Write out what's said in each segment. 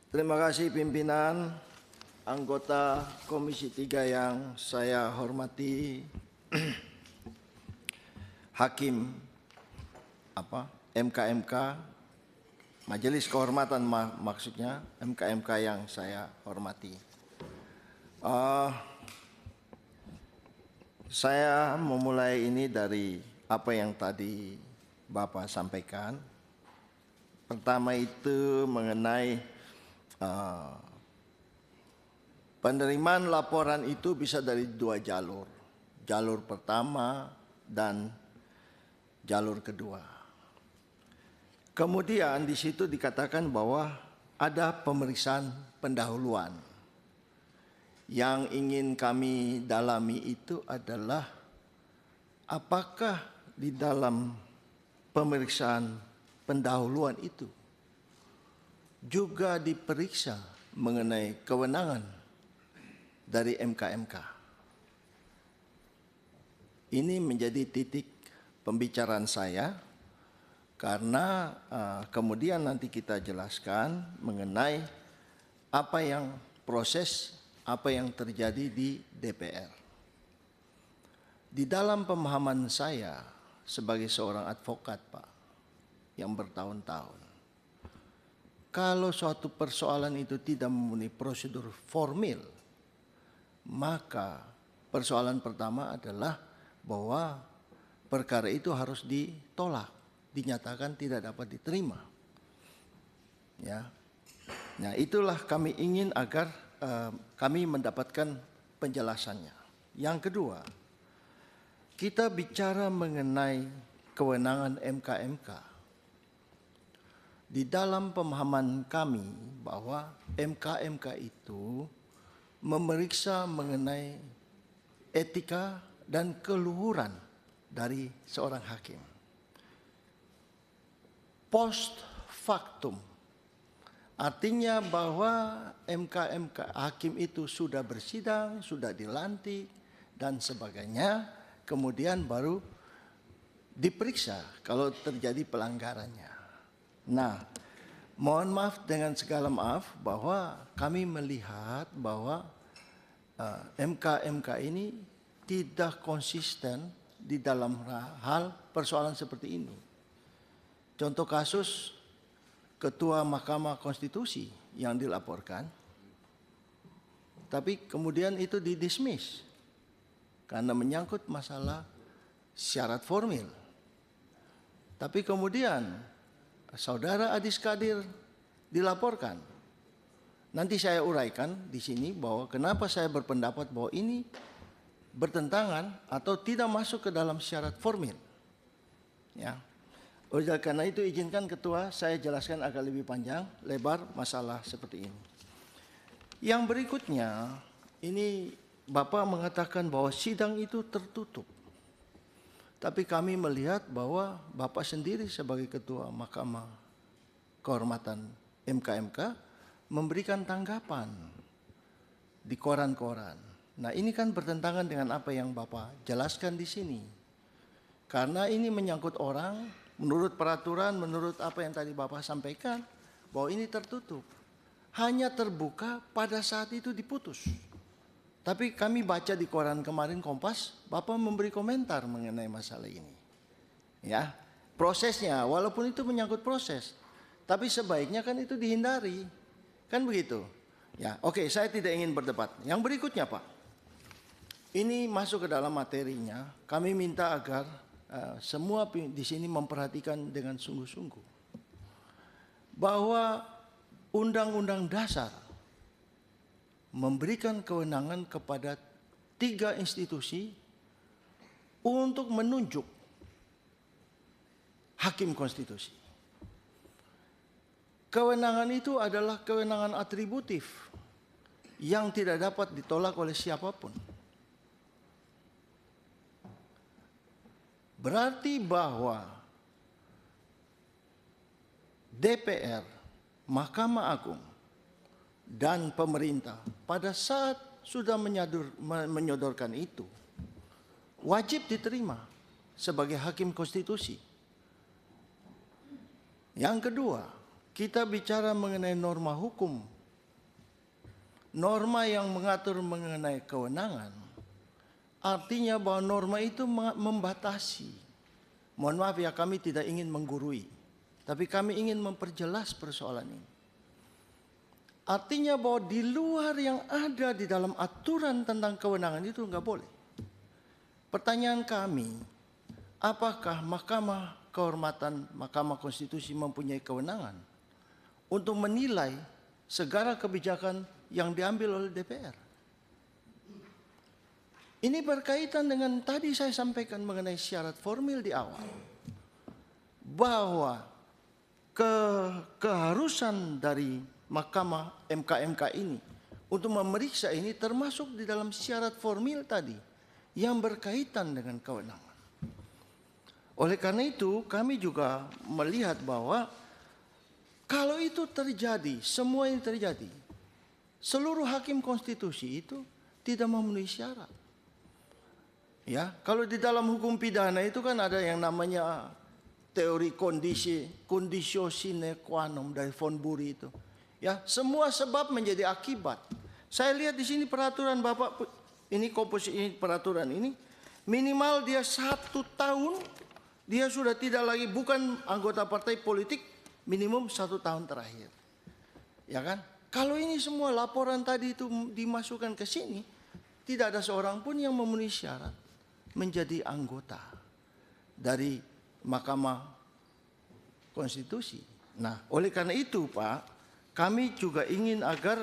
Terima kasih pimpinan, anggota Komisi 3 yang saya hormati, Hakim MK-MK, Majelis Kehormatan maksudnya, MK-MK yang saya hormati. Saya memulai ini dari apa yang tadi Bapak sampaikan. Pertama itu mengenai penerimaan laporan itu bisa dari dua jalur. Jalur pertama dan jalur kedua. Kemudian di situ dikatakan bahwa ada pemeriksaan pendahuluan. Yang ingin kami dalami itu adalah apakah di dalam pemeriksaan pendahuluan itu juga diperiksa mengenai kewenangan dari MK-MK. Ini menjadi titik pembicaraan saya karena kemudian nanti kita jelaskan mengenai apa yang proses, apa yang terjadi di DPR. Di dalam pemahaman saya sebagai seorang advokat, Pak, yang bertahun-tahun, kalau suatu persoalan itu tidak memenuhi prosedur formil, maka persoalan pertama adalah bahwa perkara itu harus ditolak, dinyatakan tidak dapat diterima. Ya. Nah, itulah kami ingin agar kami mendapatkan penjelasannya. Yang kedua, kita bicara mengenai kewenangan MK-MK. Di dalam pemahaman kami bahwa MK-MK itu memeriksa mengenai etika dan keluhuran dari seorang hakim. Post factum, artinya bahwa MK-MK hakim itu sudah bersidang, sudah dilantik, dan sebagainya, kemudian baru diperiksa kalau terjadi pelanggarannya. Nah, mohon maaf dengan segala maaf bahwa kami melihat bahwa MK-MK ini tidak konsisten di dalam hal persoalan seperti ini. Contoh kasus Ketua Mahkamah Konstitusi yang dilaporkan, tapi kemudian itu didismiss karena menyangkut masalah syarat formil. Tapi kemudian Saudara Adis Kadir dilaporkan. Nanti saya uraikan di sini bahwa kenapa saya berpendapat bahwa ini bertentangan atau tidak masuk ke dalam syarat formil. Ya. Oleh karena itu izinkan Ketua saya jelaskan agak lebih panjang, lebar masalah seperti ini. Yang berikutnya, ini Bapak mengatakan bahwa sidang itu tertutup. Tapi kami melihat bahwa Bapak sendiri sebagai Ketua Mahkamah Kehormatan MK-MK memberikan tanggapan di koran-koran. Nah, ini kan bertentangan dengan apa yang Bapak jelaskan di sini. Karena ini menyangkut orang, menurut peraturan, menurut apa yang tadi Bapak sampaikan, bahwa ini tertutup. Hanya terbuka pada saat itu diputus. Tapi kami baca di koran kemarin Kompas, Bapak memberi komentar mengenai masalah ini. Ya, prosesnya walaupun itu menyangkut proses, tapi sebaiknya kan itu dihindari. Kan begitu. Ya, oke, saya tidak ingin berdebat. Yang berikutnya, Pak. Ini masuk ke dalam materinya. Kami minta agar semua di sini memperhatikan dengan sungguh-sungguh bahwa Undang-Undang Dasar memberikan kewenangan kepada 3 institusi untuk menunjuk hakim konstitusi. Kewenangan itu adalah kewenangan atributif yang tidak dapat ditolak oleh siapapun. Berarti bahwa DPR, Mahkamah Agung, dan pemerintah pada saat sudah menyodorkan itu wajib diterima sebagai hakim konstitusi. Yang kedua, kita bicara mengenai norma hukum norma yang mengatur mengenai kewenangan, artinya bahwa norma itu membatasi. Mohon maaf ya, kami tidak ingin menggurui, tapi kami ingin memperjelas persoalan ini. Artinya bahwa di luar yang ada di dalam aturan tentang kewenangan itu nggak boleh. Pertanyaan kami, apakah Mahkamah Kehormatan Mahkamah Konstitusi mempunyai kewenangan untuk menilai segala kebijakan yang diambil oleh DPR? Ini berkaitan dengan tadi saya sampaikan mengenai syarat formil di awal, bahwa keharusan dari Mahkamah MK ini untuk memeriksa ini termasuk di dalam syarat formil tadi yang berkaitan dengan kewenangan. Oleh karena itu kami juga melihat bahwa kalau itu terjadi, semua ini terjadi, seluruh hakim konstitusi itu tidak memenuhi syarat. Ya, kalau di dalam hukum pidana itu kan ada yang namanya teori conditio sine qua non dari Von Bury itu. Ya, semua sebab menjadi akibat. Saya lihat di sini peraturan Bapak, ini komposisi peraturan ini, minimal dia 1 tahun, dia sudah tidak lagi bukan anggota partai politik, minimum 1 tahun terakhir. Ya kan? Kalau ini semua laporan tadi itu dimasukkan ke sini, tidak ada seorang pun yang memenuhi syarat menjadi anggota dari Mahkamah Konstitusi. Nah, oleh karena itu Pak, kami juga ingin agar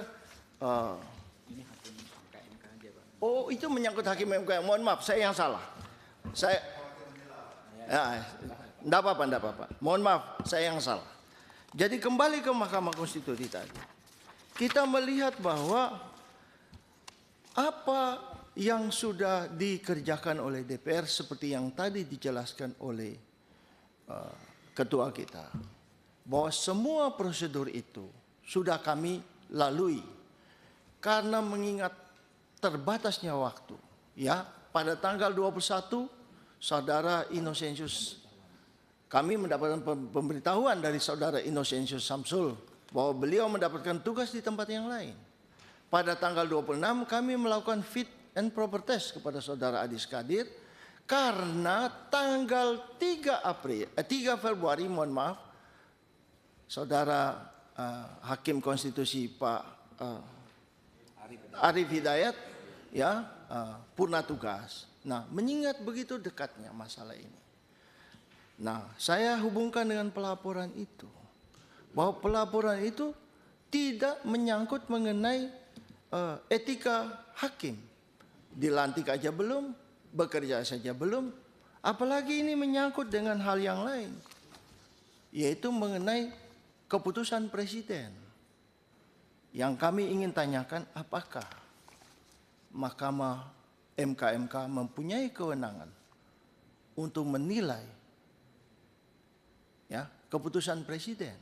oh itu menyangkut hakim MK. Mohon maaf, saya yang salah. Saya enggak apa-apa. Mohon maaf, saya yang salah. Jadi kembali ke Mahkamah Konstitusi tadi. Kita melihat bahwa apa yang sudah dikerjakan oleh DPR seperti yang tadi dijelaskan oleh ketua kita, bahwa semua prosedur itu sudah kami lalui karena mengingat terbatasnya waktu. Ya, pada tanggal 21 Saudara Innocentius, kami mendapatkan pemberitahuan dari Saudara Innocentius Samsul bahwa beliau mendapatkan tugas di tempat yang lain. Pada tanggal 26 kami melakukan fit and proper test kepada Saudara Adis Kadir karena tanggal 3 Februari, mohon maaf, Saudara Hakim Konstitusi Pak Arief Hidayat ya purna tugas. Nah, mengingat begitu dekatnya masalah ini. Nah, saya hubungkan dengan pelaporan itu, bahwa pelaporan itu tidak menyangkut mengenai etika hakim. Dilantik aja belum, bekerja saja belum, apalagi ini menyangkut dengan hal yang lain, yaitu mengenai keputusan presiden. Yang kami ingin tanyakan, apakah Mahkamah MK mempunyai kewenangan untuk menilai ya keputusan presiden?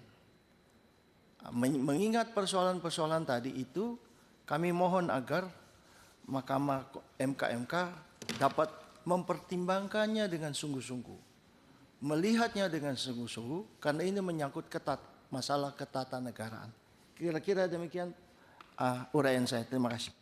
Mengingat persoalan-persoalan tadi itu, kami mohon agar Mahkamah MK dapat mempertimbangkannya dengan sungguh-sungguh, melihatnya dengan sungguh-sungguh, karena ini menyangkut masalah ketatanegaraan. Kira-kira demikian uraian saya. Terima kasih.